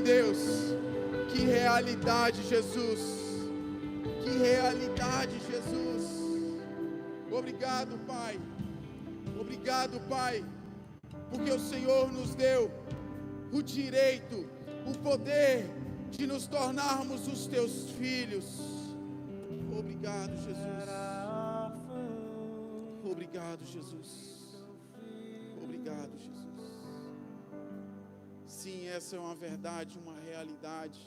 Deus, que realidade, Jesus. Que realidade, Jesus. Obrigado, Pai. Obrigado, Pai, porque o Senhor nos deu o direito, o poder de nos tornarmos os teus filhos. Obrigado, Jesus. Obrigado, Jesus. Obrigado, Jesus. Sim, essa é uma verdade, uma realidade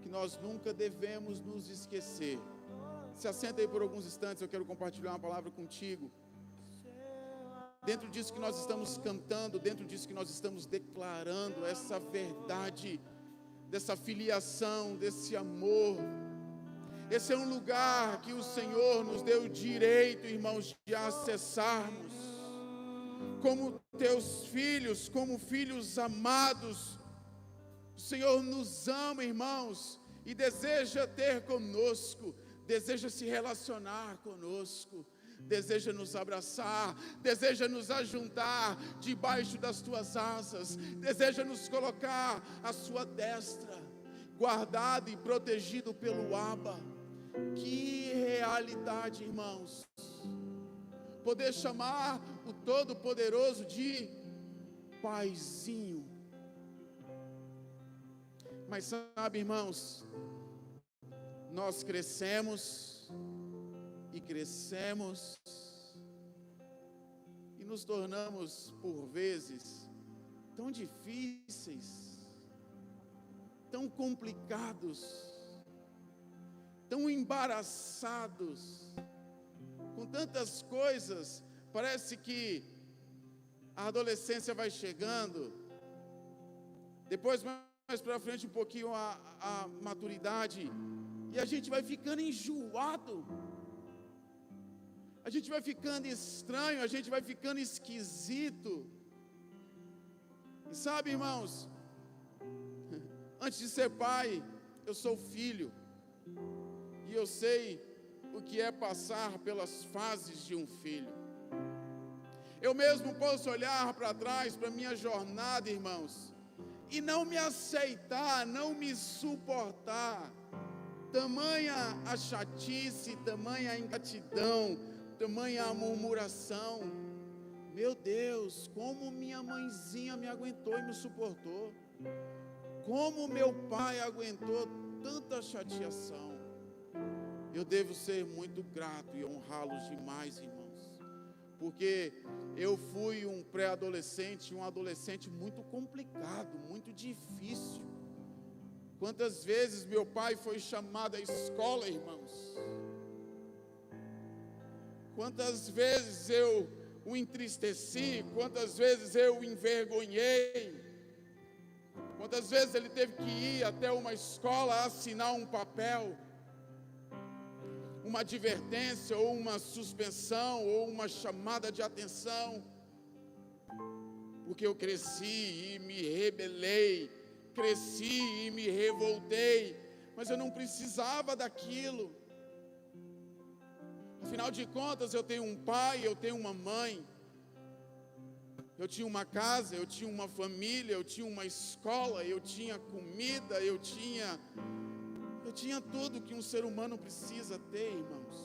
que nós nunca devemos nos esquecer. Se assenta aí por alguns instantes, eu quero compartilhar uma palavra contigo. Dentro disso que nós estamos cantando, dentro disso que nós estamos declarando, essa verdade, dessa filiação, desse amor. Esse é um lugar que o Senhor nos deu o direito, irmãos, de acessarmos. Como teus filhos, como filhos amados. O Senhor nos ama, irmãos, e deseja ter conosco, deseja se relacionar conosco, deseja nos abraçar, deseja nos ajuntar debaixo das tuas asas, deseja nos colocar à sua destra, guardado e protegido pelo Abba. Que realidade, irmãos, poder chamar o Todo-Poderoso de Paizinho. Mas sabe, irmãos, nós crescemos e crescemos e nos tornamos por vezes tão difíceis, tão complicados, tão embaraçados, com tantas coisas. Parece que a adolescência vai chegando, depois mais para frente um pouquinho a maturidade, e a gente vai ficando enjoado, a gente vai ficando estranho, a gente vai ficando esquisito. E sabe, irmãos, antes de ser pai, eu sou filho, e eu sei o que é passar pelas fases de um filho. Eu mesmo posso olhar para trás, para a minha jornada, irmãos, e não me aceitar, não me suportar. Tamanha a chatice, tamanha a ingratidão, tamanha a murmuração. Meu Deus, como minha mãezinha me aguentou e me suportou. Como meu pai aguentou tanta chateação. Eu devo ser muito grato e honrá-los demais, irmãos, porque eu fui um pré-adolescente, um adolescente muito complicado, muito difícil. Quantas vezes meu pai foi chamado à escola, irmãos? Quantas vezes eu o entristeci, quantas vezes eu o envergonhei, quantas vezes ele teve que ir até uma escola assinar um papel, uma advertência, ou uma suspensão, ou uma chamada de atenção, porque eu cresci e me rebelei, cresci e me revoltei, mas eu não precisava daquilo. Afinal de contas, eu tenho um pai, eu tenho uma mãe, eu tinha uma casa, eu tinha uma família, eu tinha uma escola, eu tinha comida, eu tinha tudo que um ser humano precisa ter, irmãos.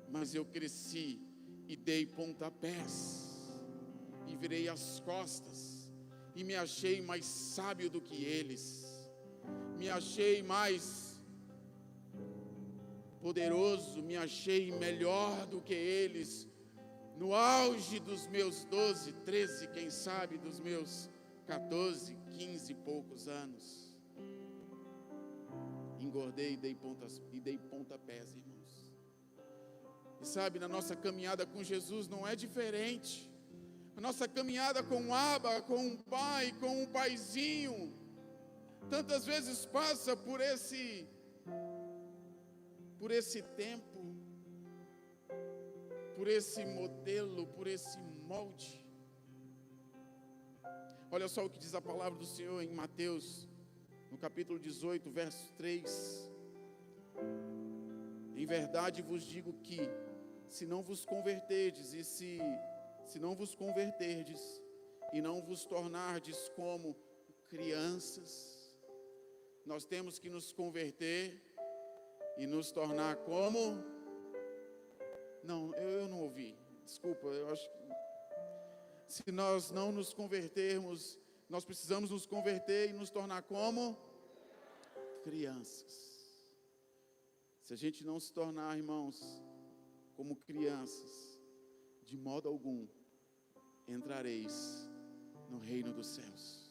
Mas eu cresci e dei pontapés, e virei as costas, e me achei mais sábio do que eles, me achei mais poderoso, me achei melhor do que eles, no auge dos meus 12, 13, quem sabe dos meus 14, 15 e poucos anos. Engordei e dei pontapés, irmãos. E sabe, na nossa caminhada com Jesus não é diferente. A nossa caminhada com o Abba, com o Pai, com o Paizinho, tantas vezes passa por esse tempo, por esse modelo, por esse molde. Olha só o que diz a palavra do Senhor em Mateus, no capítulo 18, verso 3. Em verdade vos digo que, se não vos converterdes, e não vos tornardes como crianças. Nós temos que nos converter e nos tornar como... Não, eu não ouvi. Desculpa, eu acho que... Se nós não nos convertermos, nós precisamos nos converter e nos tornar como crianças. Se a gente não se tornar, irmãos, como crianças, de modo algum entrareis no reino dos céus.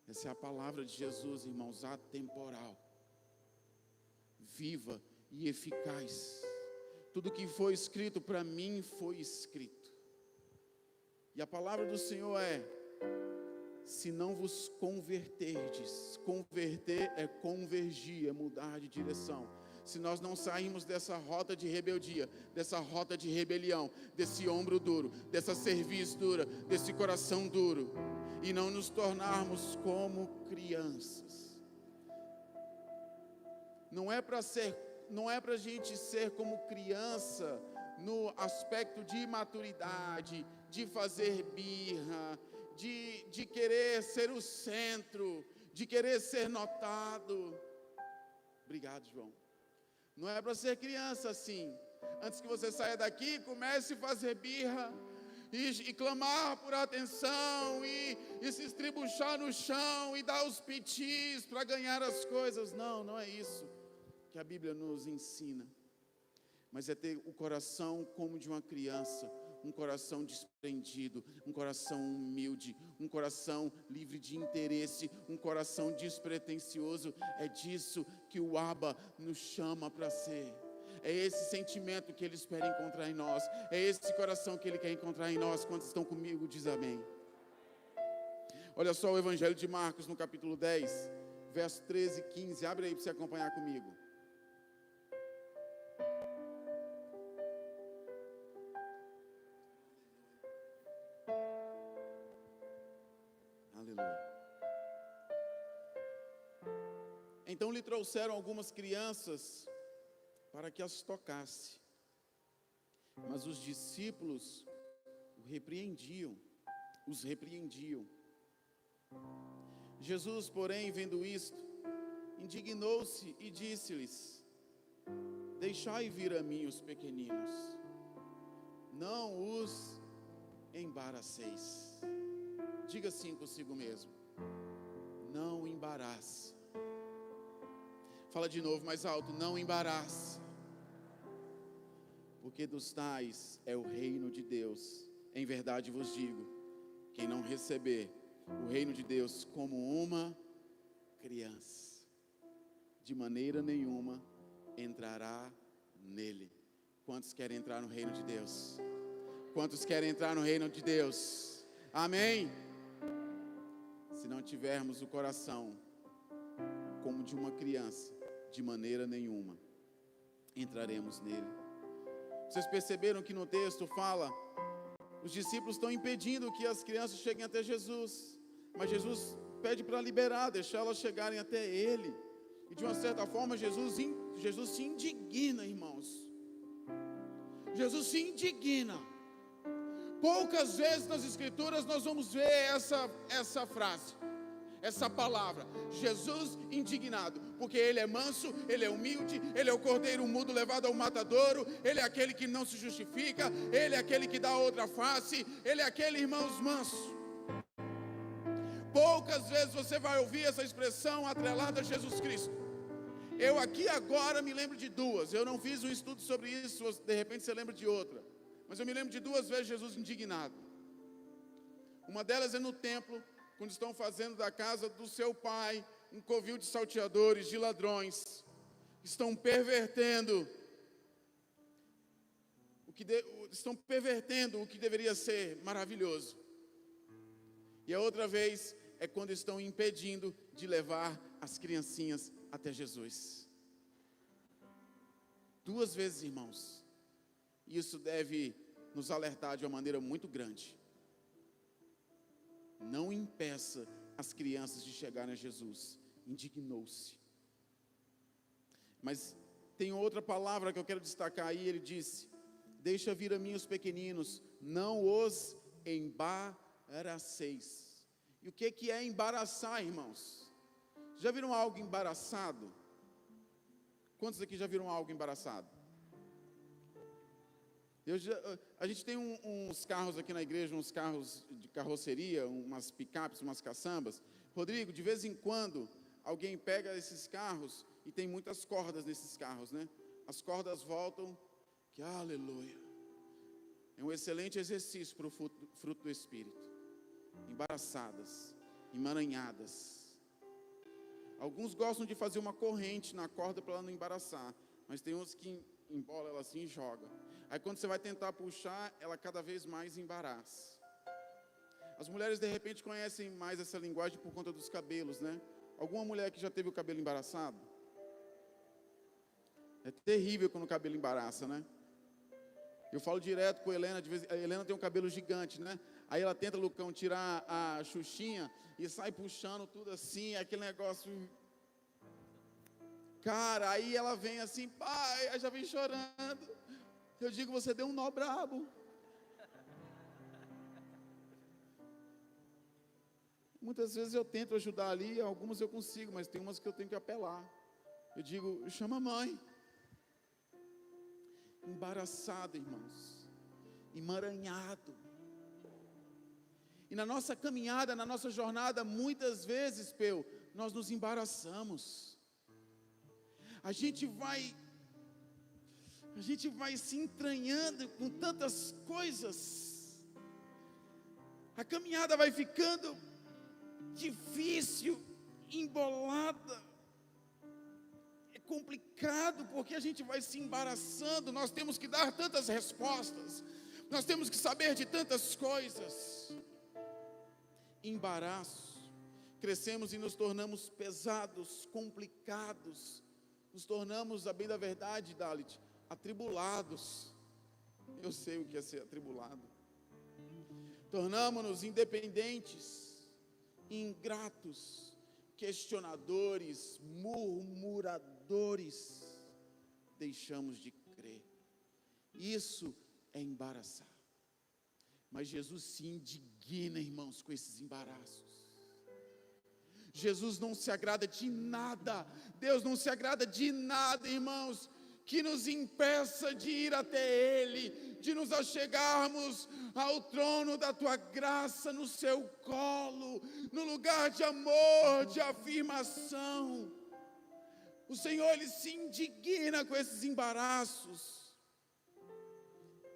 Essa é a palavra de Jesus, irmãos, atemporal, viva e eficaz. Tudo que foi escrito para mim foi escrito. E a palavra do Senhor é: se não vos converterdes. Converter é convergir, é mudar de direção. Se nós não sairmos dessa rota de rebeldia, dessa rota de rebelião, desse ombro duro, dessa cerviz dura, desse coração duro, e não nos tornarmos como crianças. Não é para a gente ser como criança no aspecto de imaturidade, de fazer birra, de querer ser o centro, de querer ser notado. Obrigado, João. Não é para ser criança assim. Antes que você saia daqui, comece a fazer birra e clamar por atenção e se estribuchar no chão e dar os pitis para ganhar as coisas. Não é isso que a Bíblia nos ensina. Mas é ter o coração como de uma criança, um coração desprendido, um coração humilde, um coração livre de interesse, um coração despretensioso. É disso que o Abba nos chama para ser. É esse sentimento que Ele espera encontrar em nós. É esse coração que Ele quer encontrar em nós. Quantos estão comigo, diz amém. Olha só o Evangelho de Marcos no capítulo 10, verso 13 e 15. Abre aí para você acompanhar comigo. Então lhe trouxeram algumas crianças para que as tocasse. Mas os discípulos os repreendiam. Jesus, porém, vendo isto, indignou-se e disse-lhes: deixai vir a mim os pequeninos, não os embaraceis. Diga assim consigo mesmo: não embarace. Fala de novo, mais alto: não embarace. Porque dos tais é o reino de Deus. Em verdade vos digo, quem não receber o reino de Deus como uma criança, de maneira nenhuma entrará nele. Quantos querem entrar no reino de Deus? Quantos querem entrar no reino de Deus? Amém? Se não tivermos o coração como de uma criança, de maneira nenhuma entraremos nele. Vocês perceberam que no texto fala, os discípulos estão impedindo que as crianças cheguem até Jesus, mas Jesus pede para liberar, deixar elas chegarem até Ele. E de uma certa forma Jesus se indigna, irmãos. Jesus se indigna. Poucas vezes nas Escrituras nós vamos ver essa frase, essa palavra, Jesus indignado, porque Ele é manso, Ele é humilde, Ele é o cordeiro mudo levado ao matadouro, Ele é aquele que não se justifica, Ele é aquele que dá outra face, Ele é aquele, irmãos, manso. Poucas vezes você vai ouvir essa expressão atrelada a Jesus Cristo. Eu aqui agora me lembro de duas. Eu não fiz um estudo sobre isso, de repente você lembra de outra, mas eu me lembro de duas vezes Jesus indignado. Uma delas é no templo, quando estão fazendo da casa do seu pai um covil de salteadores, de ladrões, estão pervertendo o que deveria ser maravilhoso. E a outra vez é quando estão impedindo de levar as criancinhas até Jesus. Duas vezes, irmãos. Isso deve nos alertar de uma maneira muito grande. Não impeça as crianças de chegarem a Jesus. Indignou-se. Mas tem outra palavra que eu quero destacar aí. Ele disse: deixa vir a mim os pequeninos, não os embaraceis. E o que é embaraçar, irmãos? Já viram algo embaraçado? Quantos aqui já viram algo embaraçado? A gente tem uns carros aqui na igreja, uns carros de carroceria, umas picapes, umas caçambas. Rodrigo, de vez em quando, alguém pega esses carros e tem muitas cordas nesses carros, né? As cordas voltam, que aleluia. É um excelente exercício para o fruto do Espírito. Embaraçadas, emaranhadas. Alguns gostam de fazer uma corrente na corda para ela não embaraçar, mas tem uns que embola ela assim e joga. Aí quando você vai tentar puxar, ela cada vez mais embaraça. As mulheres de repente conhecem mais essa linguagem por conta dos cabelos, né? Alguma mulher que já teve o cabelo embaraçado? É terrível quando o cabelo embaraça, né? Eu falo direto com a Helena, a Helena tem um cabelo gigante, né? Aí ela tenta, Lucão, tirar a xuxinha e sai puxando tudo assim, aquele negócio. Cara, aí ela vem assim, pai, aí já vem chorando. Eu digo, você deu um nó brabo. Muitas vezes eu tento ajudar ali, algumas eu consigo, mas tem umas que eu tenho que apelar. Eu digo, chama a mãe. Embaraçado, irmãos, emaranhado. E na nossa caminhada, na nossa jornada, muitas vezes, nós nos embaraçamos. A gente vai se entranhando com tantas coisas. A caminhada vai ficando difícil, embolada. É complicado porque a gente vai se embaraçando. Nós temos que dar tantas respostas. Nós temos que saber de tantas coisas. Embaraço. Crescemos e nos tornamos pesados, complicados. Nos tornamos, a bem da verdade, Dalit, atribulados. Eu sei o que é ser atribulado. Tornamos-nos independentes, ingratos, questionadores, murmuradores. Deixamos de crer. Isso é embaraçar. Mas Jesus se indigna, irmãos, com esses embaraços. Jesus não se agrada de nada, Deus não se agrada de nada, irmãos, que nos impeça de ir até Ele, de nos achegarmos ao trono da Tua graça, no Seu colo, no lugar de amor, de afirmação. O Senhor, Ele se indigna com esses embaraços.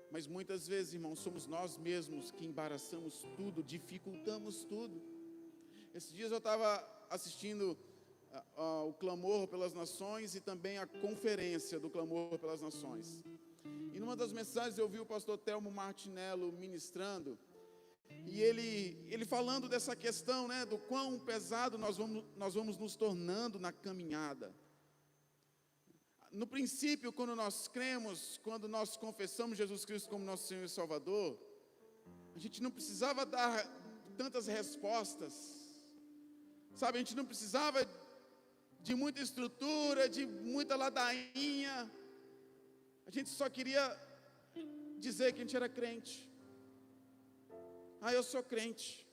Mas muitas vezes, irmãos, somos nós mesmos que embaraçamos tudo, dificultamos tudo. Esses dias eu estava assistindo o Clamor pelas Nações e também a conferência do Clamor pelas Nações. E numa das mensagens eu vi o pastor Telmo Martinello ministrando, e ele falando dessa questão, né, do quão pesado nós vamos nos tornando na caminhada. No princípio, quando nós cremos, quando nós confessamos Jesus Cristo como nosso Senhor e Salvador, a gente não precisava dar tantas respostas, sabe, a gente não precisava de muita estrutura, de muita ladainha, a gente só queria dizer que a gente era crente. Eu sou crente,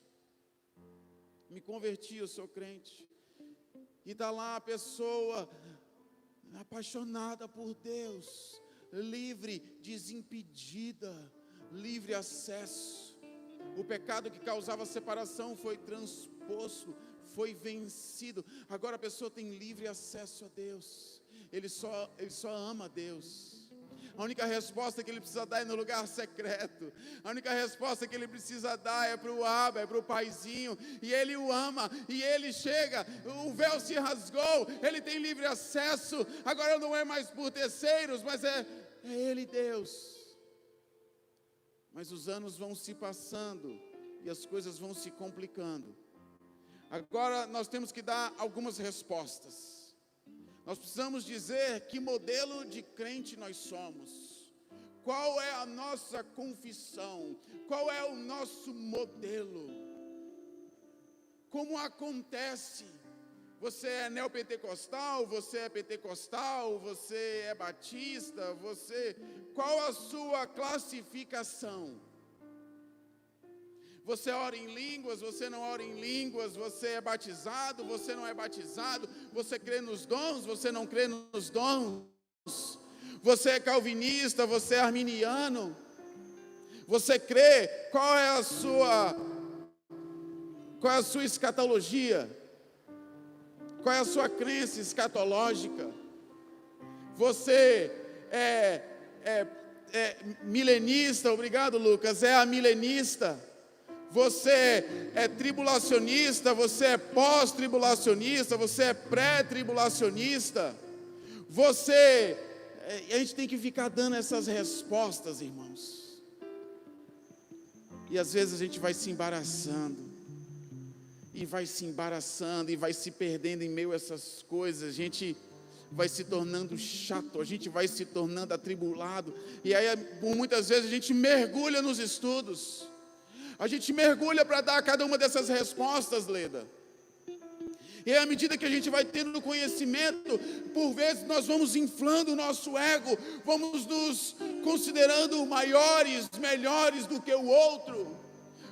me converti, eu sou crente, e está lá a pessoa apaixonada por Deus, livre, desimpedida, livre acesso. O pecado que causava separação foi transposto, foi vencido. Agora a pessoa tem livre acesso a Deus. Ele só ama a Deus. A única resposta que ele precisa dar é no lugar secreto. A única resposta que ele precisa dar é para o Abba, é para o Paizinho. E ele o ama, e ele chega, o véu se rasgou, ele tem livre acesso. Agora não é mais por terceiros, mas é ele, Deus. Mas os anos vão se passando e as coisas vão se complicando. Agora nós temos que dar algumas respostas. Nós precisamos dizer que modelo de crente nós somos. Qual é a nossa confissão? Qual é o nosso modelo? Como acontece? Você é neopentecostal? Você é pentecostal? Você é batista? Qual a sua classificação? Você ora em línguas, você não ora em línguas, você é batizado, você não é batizado, você crê nos dons, você não crê nos dons, você é calvinista, você é arminiano, você crê, qual é a sua escatologia? Qual é a sua crença escatológica? Você é milenista, obrigado Lucas, é amilenista. Você é tribulacionista, você é pós-tribulacionista, você é pré-tribulacionista. A gente tem que ficar dando essas respostas, irmãos. E às vezes a gente vai se embaraçando, e vai se perdendo em meio a essas coisas. A gente vai se tornando chato, a gente vai se tornando atribulado. E aí, muitas vezes, a gente mergulha nos estudos. A gente mergulha para dar cada uma dessas respostas, Leda. E à medida que a gente vai tendo conhecimento, por vezes nós vamos inflando o nosso ego, vamos nos considerando maiores, melhores do que o outro,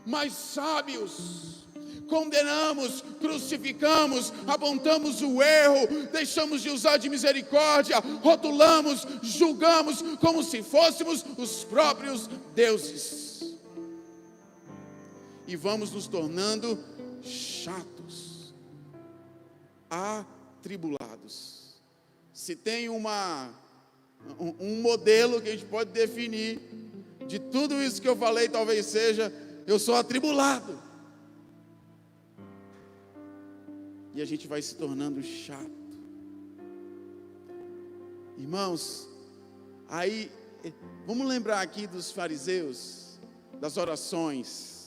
mais sábios. Condenamos, crucificamos, apontamos o erro, deixamos de usar de misericórdia, rotulamos, julgamos como se fôssemos os próprios deuses. E vamos nos tornando chatos, atribulados. Se tem um modelo que a gente pode definir de tudo isso que eu falei, talvez seja: eu sou atribulado. E a gente vai se tornando chato. Irmãos, aí, vamos lembrar aqui dos fariseus, das orações.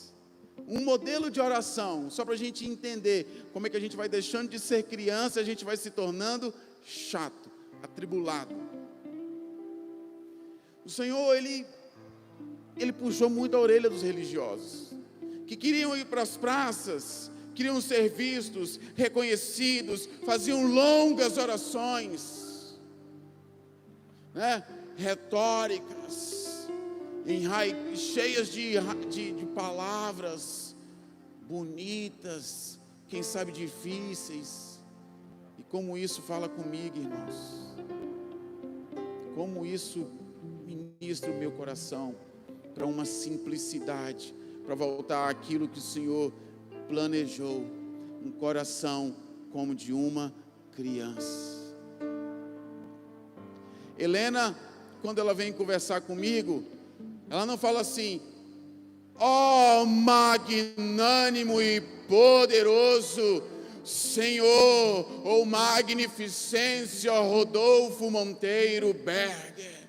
Um modelo de oração, só para a gente entender como é que a gente vai deixando de ser criança, a gente vai se tornando chato, atribulado. O Senhor, Ele puxou muito a orelha dos religiosos, que queriam ir para as praças, queriam ser vistos, reconhecidos, faziam longas orações, né? Retóricas, cheias de palavras bonitas, quem sabe difíceis. E como isso fala comigo, irmãos, como isso ministra o meu coração para uma simplicidade, para voltar àquilo que o Senhor planejou, um coração como de uma criança. Helena, quando ela vem conversar comigo, ela não fala assim: ó magnânimo e poderoso Senhor, ou magnificência Rodolfo Monteiro Berger,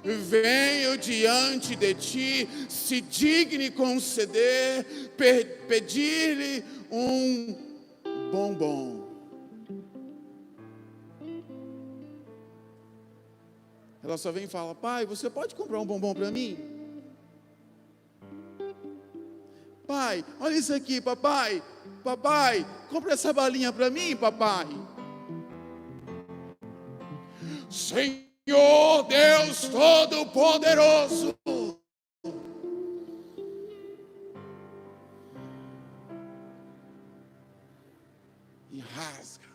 venho diante de ti, se digne conceder, pedir-lhe um bombom. Ela só vem e fala: pai, você pode comprar um bombom para mim? Pai, olha isso aqui, papai. Papai, compra essa balinha para mim, papai. Senhor Deus Todo-Poderoso, e rasga.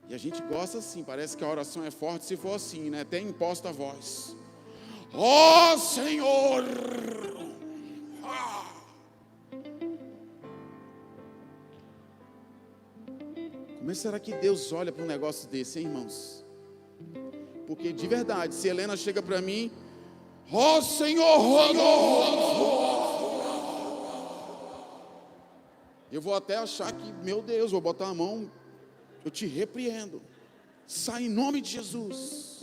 E a gente gosta assim, parece que a oração é forte se for assim, né? Até imposta a voz. Ó Senhor! Como será que Deus olha para um negócio desse, hein, irmãos? Porque de verdade, se Helena chega para mim: ó Senhor Rodolfo, eu vou até achar que, meu Deus, vou botar a mão, eu te repreendo, sai em nome de Jesus.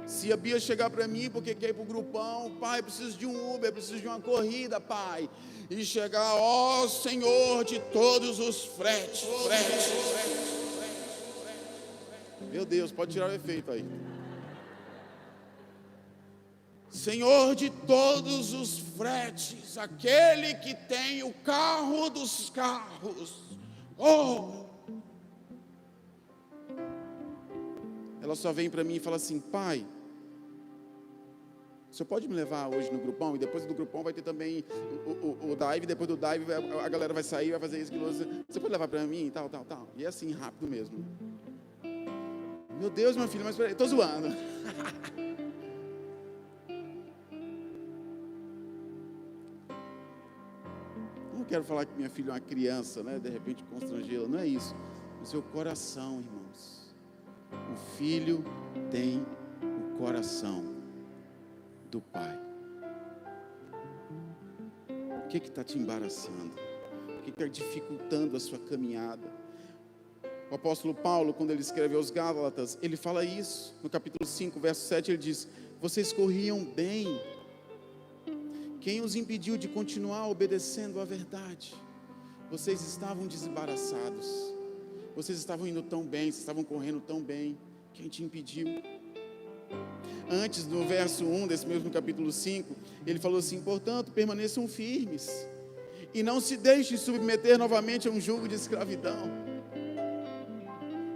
Se a Bia chegar para mim porque quer ir para o grupão: pai, preciso de um Uber, preciso de uma corrida, pai. E chegar: ó Senhor de todos os fretes. Meu Deus, pode tirar o efeito aí. Senhor de todos os fretes, aquele que tem o carro dos carros. Oh! Ela só vem para mim e fala assim: pai, O senhor pode me levar hoje no grupão? E depois do grupão vai ter também o dive. Depois do dive a galera vai sair, vai fazer isso, aquilo. Você pode levar para mim? Tal. E é assim, rápido mesmo. Meu Deus, meu filho, mas peraí, estou zoando. Não quero falar que minha filha é uma criança, né? De repente constrangê-la. Não é isso. O seu coração, irmãos. O filho tem o coração do Pai. O que está te embaraçando? O que está dificultando a sua caminhada? O apóstolo Paulo, quando ele escreve aos Gálatas, ele fala isso. No capítulo 5, verso 7, ele diz: vocês corriam bem. Quem os impediu de continuar obedecendo à verdade? Vocês estavam desembaraçados. Vocês estavam indo tão bem, vocês estavam correndo tão bem. Quem te impediu? Antes, no verso 1 desse mesmo capítulo 5, ele falou assim: portanto, permaneçam firmes e não se deixem submeter novamente a um jugo de escravidão.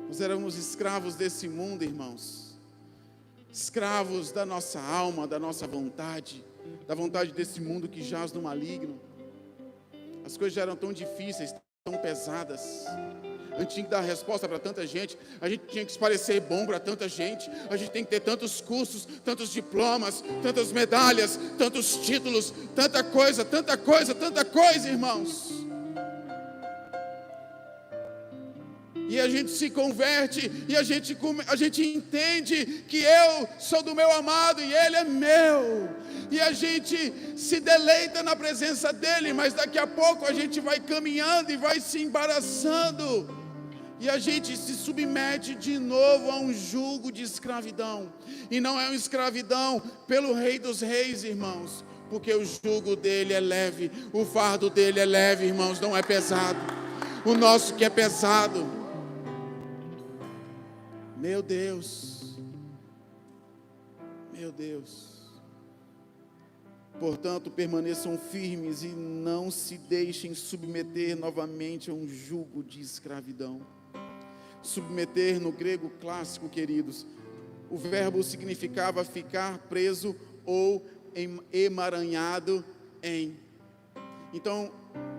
Nós éramos escravos desse mundo, irmãos, escravos da nossa alma, da nossa vontade, da vontade desse mundo que jaz no maligno. As coisas já eram tão difíceis, tão pesadas. A gente tinha que dar resposta para tanta gente, a gente tinha que se parecer bom para tanta gente, a gente tem que ter tantos cursos, tantos diplomas, tantas medalhas, tantos títulos, tanta coisa, irmãos. E a gente se converte, e a gente entende que eu sou do meu amado e ele é meu. E a gente se deleita na presença dele, mas daqui a pouco a gente vai caminhando e vai se embaraçando. E a gente se submete de novo a um jugo de escravidão. E não é uma escravidão pelo Rei dos Reis, irmãos, porque o jugo dele é leve, o fardo dele é leve, irmãos, não é pesado. O nosso que é pesado. Meu Deus. Meu Deus. Portanto, permaneçam firmes e não se deixem submeter novamente a um jugo de escravidão. Submeter no grego clássico, queridos, o verbo significava ficar preso ou emaranhado em. Então,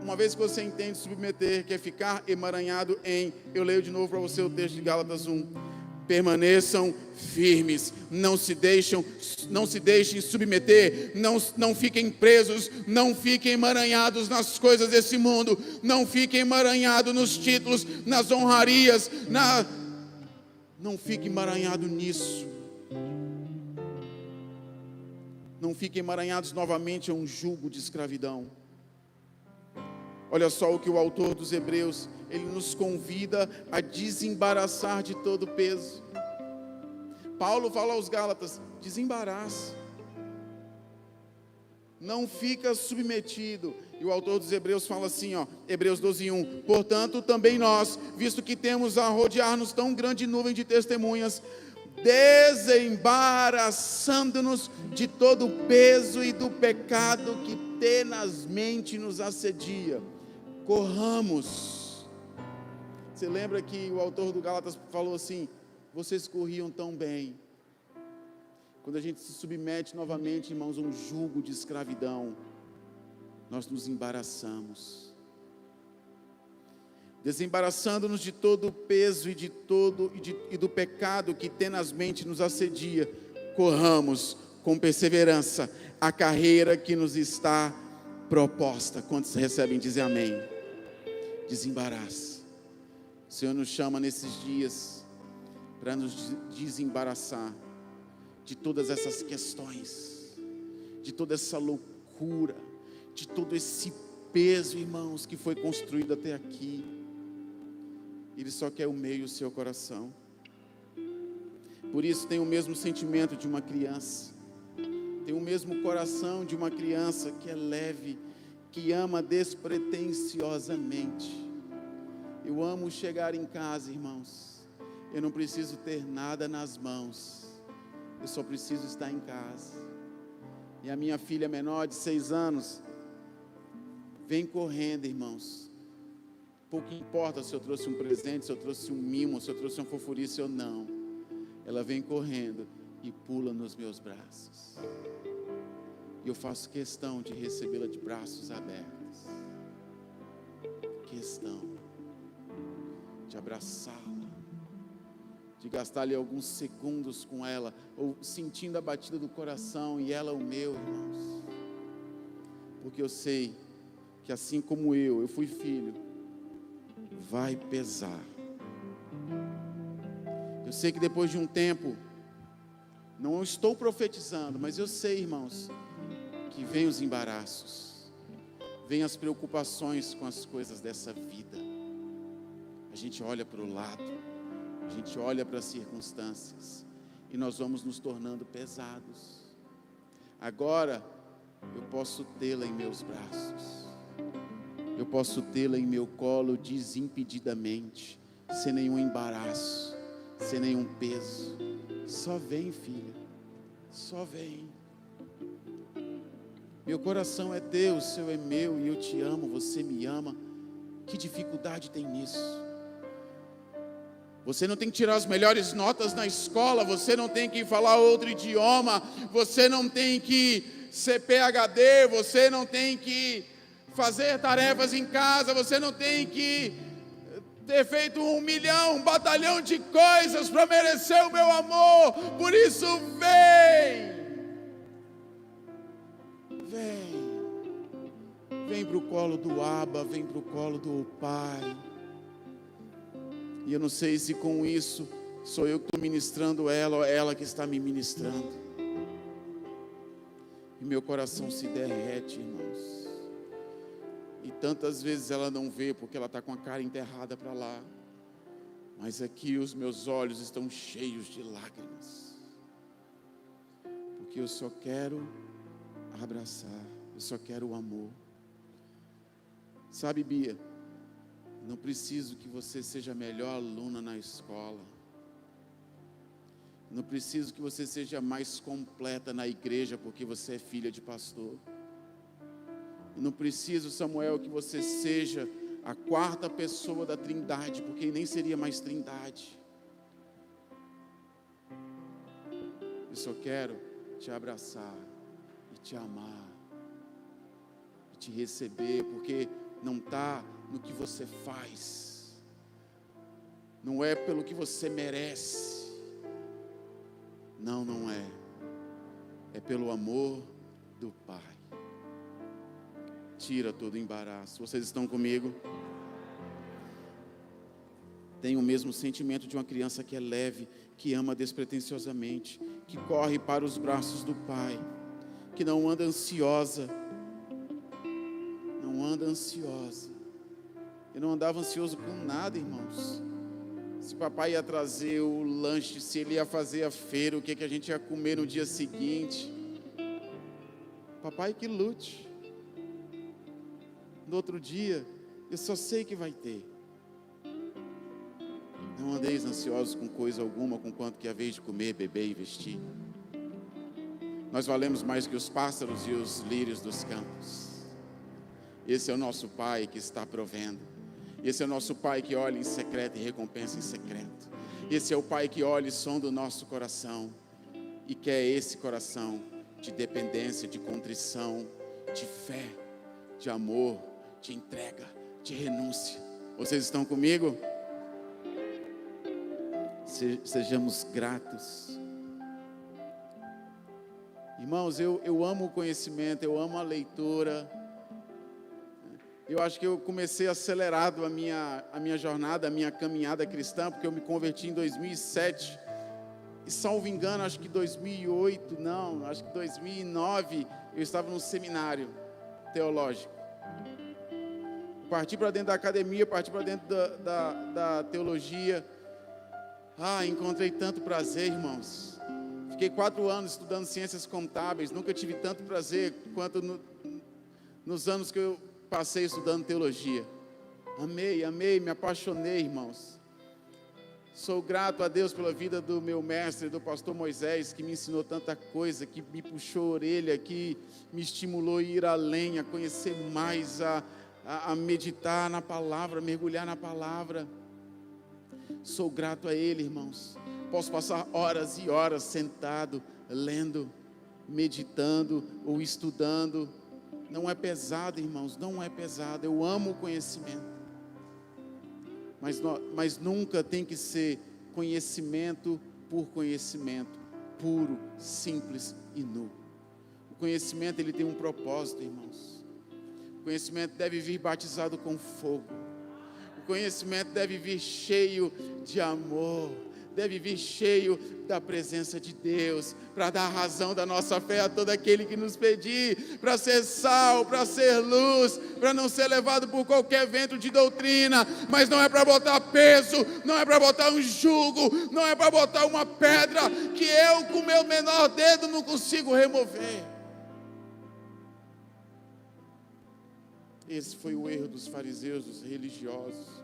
uma vez que você entende submeter, que é ficar emaranhado em, eu leio de novo para você o texto de Gálatas 1. Permaneçam firmes, não se deixem submeter, não fiquem presos, não fiquem emaranhados nas coisas desse mundo, não fiquem emaranhados nos títulos, nas honrarias, não fiquem emaranhados nisso. Não fiquem emaranhados novamente a um jugo de escravidão. Olha só o que o autor dos Hebreus, ele nos convida a desembaraçar de todo o peso. Paulo fala aos Gálatas: desembaraça, não fica submetido. E o autor dos Hebreus fala assim, Hebreus 12:1: portanto também nós, visto que temos a rodear-nos tão grande nuvem de testemunhas, desembaraçando-nos de todo o peso e do pecado que tenazmente nos assedia, corramos. Você lembra que o autor do Gálatas falou assim: vocês corriam tão bem. Quando a gente se submete novamente, irmãos, a um jugo de escravidão, nós nos embaraçamos. Desembaraçando-nos de todo o peso e do pecado que tenazmente nos assedia, corramos com perseverança a carreira que nos está proposta. Quantos recebem, dizem amém. Desembaraça. O Senhor nos chama nesses dias para nos desembaraçar de todas essas questões, de toda essa loucura, de todo esse peso, irmãos, que foi construído até aqui. Ele só quer o meio, o seu coração. Por isso tem o mesmo sentimento de uma criança, tem o mesmo coração de uma criança que é leve, que ama despretensiosamente. Eu amo chegar em casa, irmãos. Eu não preciso ter nada nas mãos, eu só preciso estar em casa. E a minha filha menor de 6 anos vem correndo, irmãos. Pouco importa se eu trouxe um presente, se eu trouxe um mimo, se eu trouxe uma fofurice ou não. Ela vem correndo e pula nos meus braços. E eu faço questão de recebê-la de braços abertos. Questão de abraçá-la, de gastar ali alguns segundos com ela, ou sentindo a batida do coração e ela o meu, irmãos. Porque eu sei que assim como eu fui filho, vai pesar. Eu sei que depois de um tempo, não estou profetizando, mas eu sei, irmãos, que vem os embaraços, vem as preocupações com as coisas dessa vida. A gente olha para o lado, a gente olha para as circunstâncias, e nós vamos nos tornando pesados. Agora, eu posso tê-la em meus braços, eu posso tê-la em meu colo desimpedidamente, sem nenhum embaraço, sem nenhum peso. Só vem, filha, só vem. Meu coração é teu, o seu é meu, e eu te amo, você me ama. Que dificuldade tem nisso? Você não tem que tirar as melhores notas na escola, você não tem que falar outro idioma, você não tem que ser PhD, você não tem que fazer tarefas em casa, você não tem que ter feito 1 milhão, um batalhão de coisas para merecer o meu amor. Por isso vem para o colo do Abba, vem para o colo do Pai. E eu não sei se com isso sou eu que estou ministrando ela, ou ela que está me ministrando. E meu coração se derrete, irmãos. E tantas vezes ela não vê, porque ela está com a cara enterrada para lá. Mas aqui os meus olhos estão cheios de lágrimas. Porque eu só quero abraçar, eu só quero o amor. Sabe, Bia, não preciso que você seja a melhor aluna na escola. Não preciso que você seja mais completa na igreja, porque você é filha de pastor. Não preciso, Samuel, que você seja a 4ª pessoa da Trindade, porque nem seria mais Trindade. Eu só quero te abraçar e te amar, e te receber, porque não está no que você faz, não é pelo que você merece, não é, é pelo amor do Pai. Tira todo o embaraço. Vocês estão comigo? Tem o mesmo sentimento de uma criança que é leve, que ama despretensiosamente, que corre para os braços do Pai, que não anda ansiosa. Não anda ansiosa. Eu não andava ansioso com nada, irmãos. Se papai ia trazer o lanche, se ele ia fazer a feira, o que a gente ia comer no dia seguinte. Papai que lute. No outro dia, eu só sei que vai ter. Não andeis ansiosos com coisa alguma, com quanto que é a vez de comer, beber e vestir. Nós valemos mais que os pássaros e os lírios dos campos. Esse é o nosso Pai que está provendo. Esse é o nosso Pai que olha em secreto e recompensa em secreto. Esse é o Pai que olha e sonda o nosso coração. E quer esse coração de dependência, de contrição, de fé, de amor, de entrega, de renúncia. Vocês estão comigo? Sejamos gratos. Irmãos, eu amo o conhecimento, eu amo a leitura. Eu acho que eu comecei acelerado a minha jornada, a minha caminhada cristã, porque eu me converti em 2007. E salvo engano, acho que 2008, não, acho que 2009, eu estava num seminário teológico. Parti para dentro da academia, parti para dentro da teologia. Encontrei tanto prazer, irmãos. Fiquei 4 anos estudando ciências contábeis. Nunca tive tanto prazer quanto nos anos que eu passei estudando teologia. Amei, me apaixonei, irmãos. Sou grato a Deus pela vida do meu mestre, do pastor Moisés, que me ensinou tanta coisa, que me puxou a orelha, que me estimulou a ir além, a conhecer mais, a meditar na palavra, mergulhar na palavra. Sou grato a Ele, irmãos. Posso passar horas e horas sentado, lendo. meditando ou estudando. Não é pesado, irmãos, não é pesado. Eu amo o conhecimento. Mas nunca tem que ser conhecimento por conhecimento, puro, simples e nu. O conhecimento, ele tem um propósito, irmãos. O conhecimento deve vir batizado com fogo. O conhecimento deve vir cheio de amor. Deve vir cheio da presença de Deus, para dar razão da nossa fé a todo aquele que nos pedir, para ser sal, para ser luz, para não ser levado por qualquer vento de doutrina, mas não é para botar peso, não é para botar um jugo, não é para botar uma pedra que eu com meu menor dedo não consigo remover. Esse foi o erro dos fariseus, dos religiosos.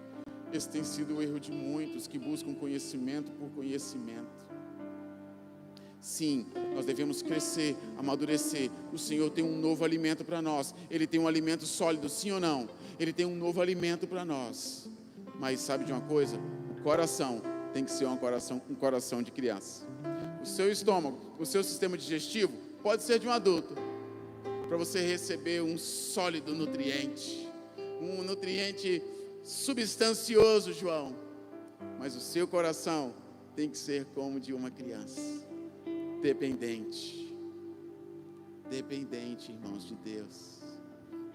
Esse tem sido o erro de muitos que buscam conhecimento por conhecimento. Sim, nós devemos crescer, amadurecer. O Senhor tem um novo alimento para nós. Ele tem um alimento sólido, sim ou não? Ele tem um novo alimento para nós. Mas sabe de uma coisa? O coração tem que ser um coração de criança. O seu estômago, o seu sistema digestivo pode ser de um adulto, para você receber um sólido nutriente, um nutriente substancioso, João. Mas o seu coração tem que ser como de uma criança, dependente, irmãos de Deus,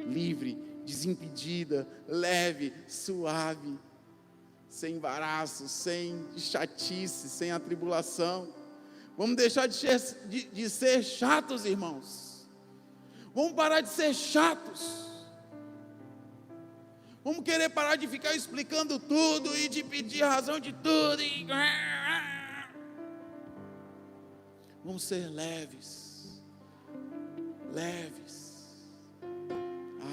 livre, desimpedida, leve, suave, sem embaraço, sem chatice, sem atribulação. Vamos deixar de ser chatos, irmãos. Vamos parar de ser chatos. Vamos querer parar de ficar explicando tudo e de pedir razão de tudo. Vamos ser leves. Leves.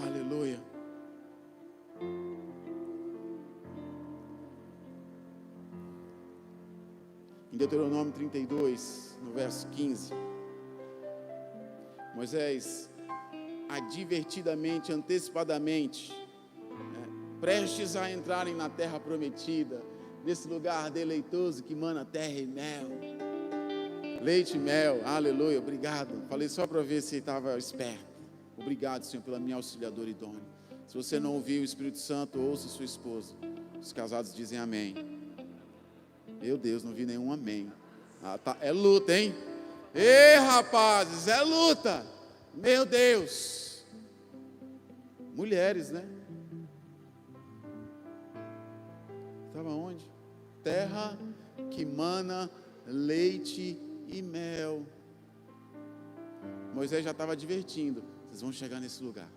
Aleluia. Em Deuteronômio 32, no verso 15, Moisés, advertidamente, antecipadamente, prestes a entrarem na terra prometida, nesse lugar deleitoso que mana terra e mel, leite e mel, aleluia, obrigado. Falei só para ver se estava esperto. Obrigado, Senhor, pela minha auxiliadora idônea. Se você não ouviu o Espírito Santo, ouça sua esposa. Os casados dizem amém. Meu Deus, não vi nenhum amém. É luta, hein? Ei, rapazes, é luta. Meu Deus. Mulheres, né? Estava onde? Terra que mana leite e mel. Moisés já estava advertindo: vocês vão chegar nesse lugar.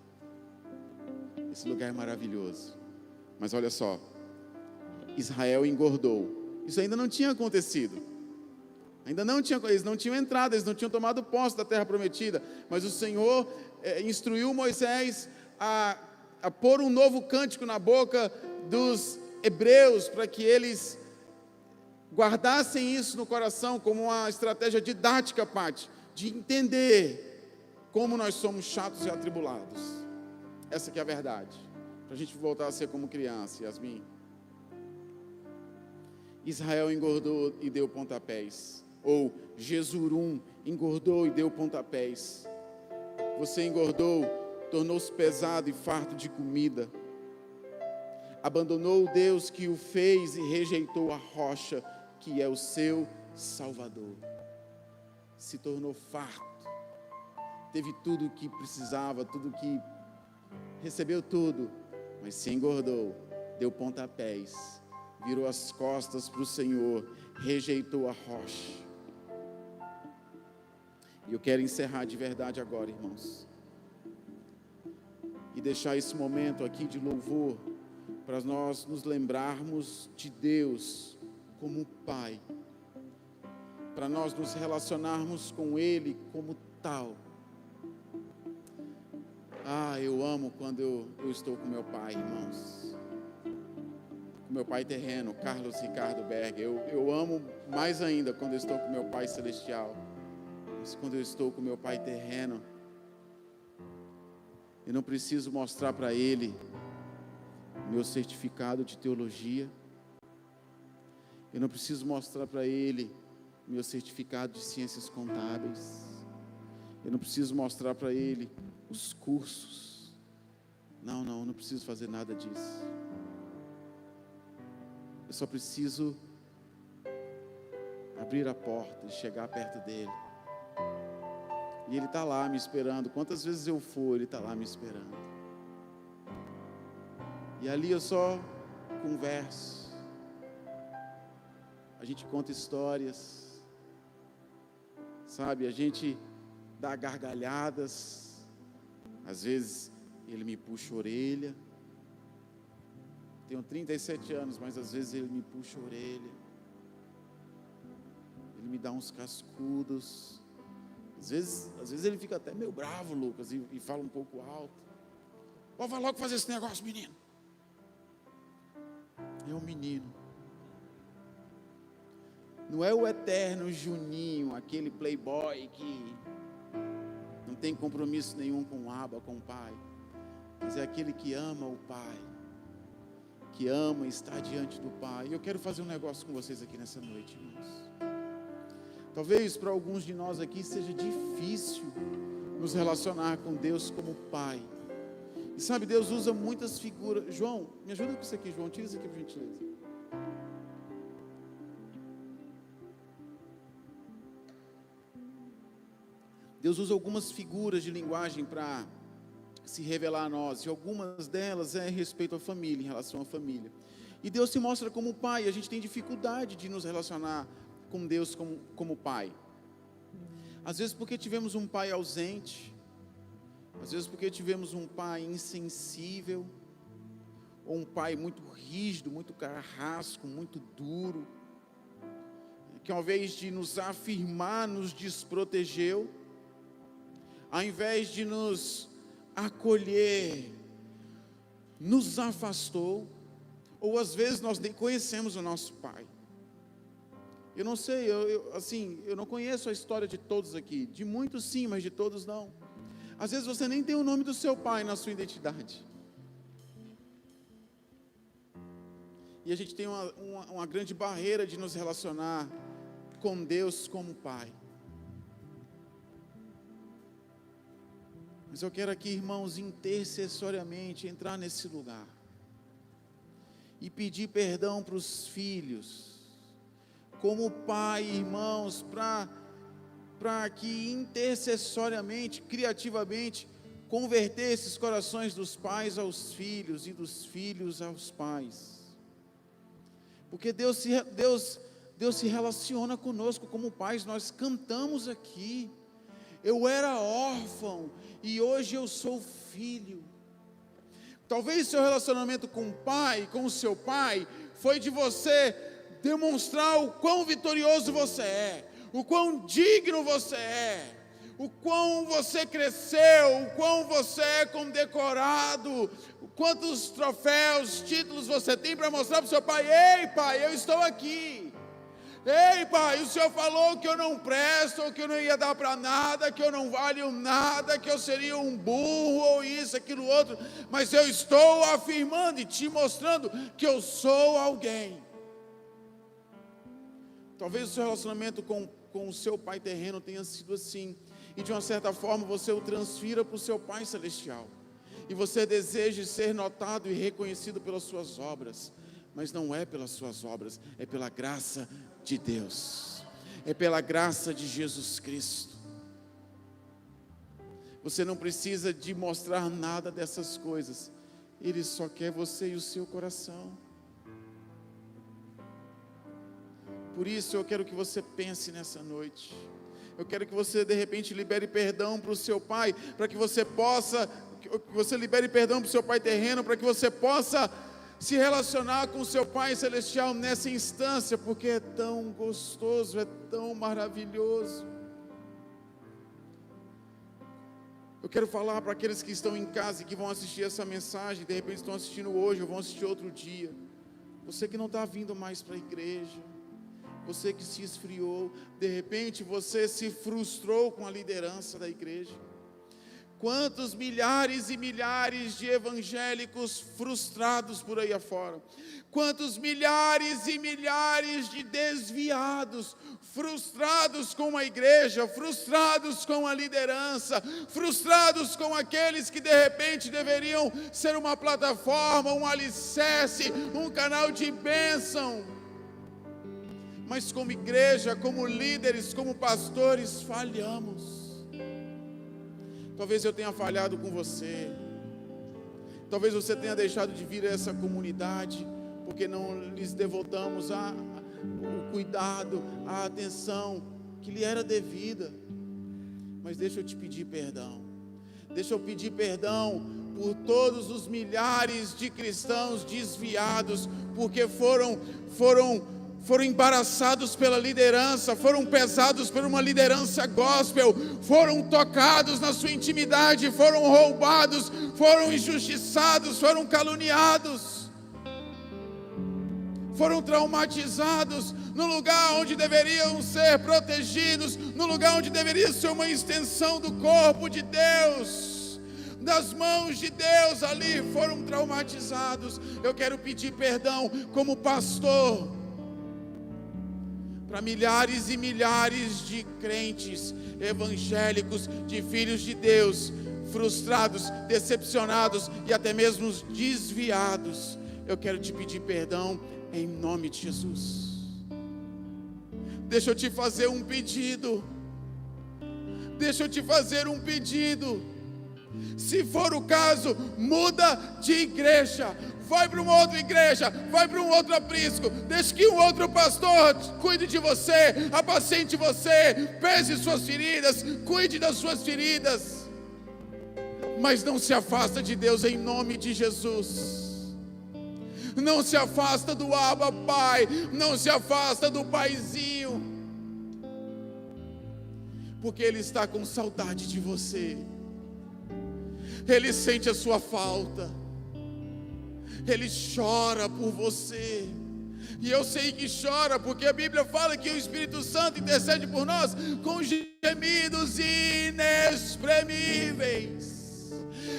Esse lugar é maravilhoso. Mas olha só, Israel engordou. Isso ainda não tinha acontecido. Eles não tinham entrado, eles não tinham tomado posse da terra prometida. Mas o Senhor instruiu Moisés a pôr um novo cântico na boca dos hebreus, para que eles guardassem isso no coração como uma estratégia didática, Pati, de entender como nós somos chatos e atribulados. Essa que é a verdade, para a gente voltar a ser como criança. Yasmin, Israel engordou e deu pontapés, ou Jesurum engordou e deu pontapés. Você engordou, tornou-se pesado e farto de comida, abandonou o Deus que o fez e rejeitou a rocha que é o seu Salvador. Se tornou farto, teve tudo o que precisava, recebeu tudo, mas se engordou, deu pontapés, virou as costas para o Senhor, rejeitou a rocha. E eu quero encerrar de verdade agora, irmãos, e deixar esse momento aqui de louvor, para nós nos lembrarmos de Deus como Pai, para nós nos relacionarmos com Ele como tal. Eu amo quando eu estou com meu pai, irmãos, com meu pai terreno, Carlos Ricardo Berger. Eu amo mais ainda quando eu estou com meu pai celestial, mas quando eu estou com meu pai terreno, eu não preciso mostrar para ele meu certificado de teologia, eu não preciso mostrar para ele meu certificado de ciências contábeis, Eu não preciso mostrar para ele os cursos. Não preciso fazer nada disso. Eu só preciso abrir a porta e chegar perto dele. E ele está lá me esperando. Quantas vezes eu for, ele está lá me esperando. E ali eu só converso. A gente conta histórias. Sabe, a gente dá gargalhadas. Às vezes ele me puxa a orelha. Tenho 37 anos, mas às vezes ele me puxa a orelha. Ele me dá uns cascudos. Às vezes ele fica até meio bravo, Lucas, e fala um pouco alto. Vai logo fazer esse negócio, menino. É um menino. Não é o eterno Juninho, aquele playboy que não tem compromisso nenhum com o Abba, com o Pai. Mas é aquele que ama o Pai, que ama estar diante do Pai. E eu quero fazer um negócio com vocês aqui nessa noite, irmãos. Talvez para alguns de nós aqui seja difícil nos relacionar com Deus como Pai. E sabe, Deus usa muitas figuras. João, me ajuda com isso aqui, João. Tira isso aqui por gentileza. Deus usa algumas figuras de linguagem para se revelar a nós. E algumas delas é a respeito à família, em relação à família. E Deus se mostra como Pai. A gente tem dificuldade de nos relacionar com Deus como Pai. Às vezes porque tivemos um pai ausente, às vezes porque tivemos um pai insensível, ou um pai muito rígido, muito carrasco, muito duro, que ao invés de nos afirmar, nos desprotegeu, ao invés de nos acolher, nos afastou, ou às vezes nós nem conhecemos o nosso pai. Eu não sei, eu não conheço a história de todos aqui, de muitos sim, mas de todos não. Às vezes você nem tem o nome do seu pai na sua identidade. E a gente tem uma grande barreira de nos relacionar com Deus como Pai. Mas eu quero aqui, irmãos, intercessoriamente entrar nesse lugar e pedir perdão para os filhos, como pai, irmãos, para que intercessoriamente, criativamente, converter esses corações dos pais aos filhos e dos filhos aos pais. Porque Deus se relaciona conosco como pais. Nós cantamos aqui: eu era órfão e hoje eu sou filho. Talvez seu relacionamento com o pai, com o seu pai, foi de você demonstrar o quão vitorioso você é, o quão digno você é, o quão você cresceu, o quão você é condecorado, quantos troféus, títulos você tem para mostrar para o seu pai. Ei, pai, eu estou aqui. Ei, pai, o senhor falou que eu não presto, ou que eu não ia dar para nada, que eu não valho nada, que eu seria um burro, ou isso, aquilo, outro, mas eu estou afirmando e te mostrando que eu sou alguém. Talvez o seu relacionamento com o seu pai terreno tenha sido assim, e de uma certa forma você o transfira para o seu pai celestial, e você deseja ser notado e reconhecido pelas suas obras, mas não é pelas suas obras, é pela graça de Deus, é pela graça de Jesus Cristo. Você não precisa de mostrar nada dessas coisas, Ele só quer você e o seu coração. Por isso eu quero que você pense nessa noite. Eu quero que você de repente libere perdão para o seu pai, para que você libere perdão para o seu pai terreno, para que você possa se relacionar com o seu pai celestial nessa instância, porque é tão gostoso, é tão maravilhoso. Eu quero falar para aqueles que estão em casa e que vão assistir essa mensagem, de repente estão assistindo hoje ou vão assistir outro dia. Você que não está vindo mais para a igreja, você que se esfriou, de repente você se frustrou com a liderança da igreja. Quantos milhares e milhares de evangélicos frustrados por aí afora. Quantos milhares e milhares de desviados, frustrados com a igreja, frustrados com a liderança, frustrados com aqueles que de repente deveriam ser uma plataforma, um alicerce, um canal de bênção. Mas como igreja, como líderes, como pastores, falhamos. Talvez eu tenha falhado com você. Talvez você tenha deixado de vir a essa comunidade porque não lhes devotamos o cuidado, a atenção que lhe era devida. Mas deixa eu te pedir perdão. Deixa eu pedir perdão por todos os milhares de cristãos desviados, porque foram embaraçados pela liderança, foram pesados por uma liderança gospel, foram tocados na sua intimidade, foram roubados, foram injustiçados, foram caluniados, foram traumatizados no lugar onde deveriam ser protegidos, no lugar onde deveria ser uma extensão do corpo de Deus, das mãos de Deus, ali foram traumatizados. Eu quero pedir perdão como pastor para milhares e milhares de crentes evangélicos, de filhos de Deus, frustrados, decepcionados e até mesmo desviados. Eu quero te pedir perdão em nome de Jesus. Deixa eu te fazer um pedido. Deixa eu te fazer um pedido. Se for o caso, muda de igreja. Vai para uma outra igreja, vai para um outro aprisco, deixe que um outro pastor cuide de você, apacente você, pese suas feridas, cuide das suas feridas, mas não se afasta de Deus em nome de Jesus. Não se afasta do Abba Pai, não se afasta do Paizinho, porque Ele está com saudade de você, Ele sente a sua falta, Ele chora por você. E eu sei que chora, porque a Bíblia fala que o Espírito Santo intercede por nós com gemidos inexprimíveis.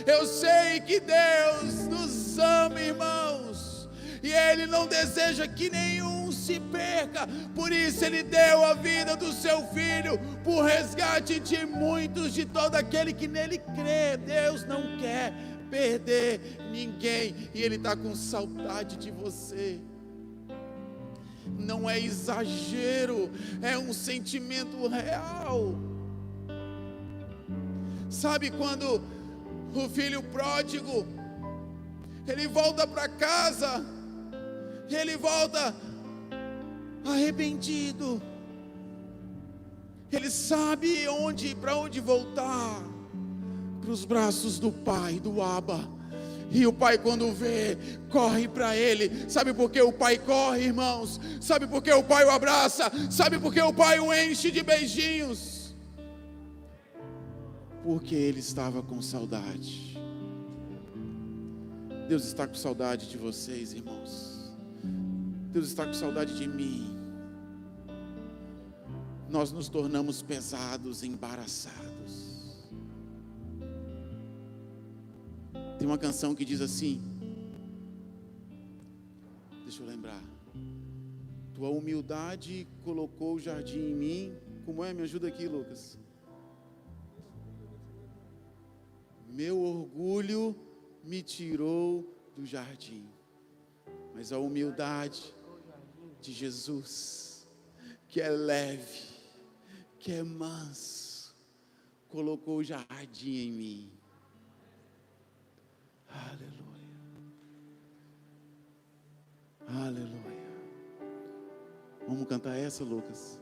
Eu sei que Deus nos ama, irmãos, e Ele não deseja que nenhum se perca. Por isso Ele deu a vida do seu Filho, por resgate de muitos, de todo aquele que nele crê. Deus não quer perder ninguém, e Ele está com saudade de você. Não é exagero, é um sentimento real. Sabe quando o filho pródigo, ele volta para casa, ele volta arrependido, ele sabe para onde voltar, para os braços do Pai, do Abba. E o pai, quando vê, corre para ele. Sabe por que o pai corre, irmãos? Sabe por que o pai o abraça? Sabe por que o pai o enche de beijinhos? Porque ele estava com saudade. Deus está com saudade de vocês, irmãos. Deus está com saudade de mim. Nós nos tornamos pesados, embaraçados. Tem uma canção que diz assim, deixa eu lembrar: tua humildade colocou o jardim em mim. Como é? Me ajuda aqui, Lucas. Meu orgulho me tirou do jardim, mas a humildade de Jesus, que é leve, que é manso, colocou o jardim em mim. Aleluia, aleluia. Vamos cantar essa, Lucas?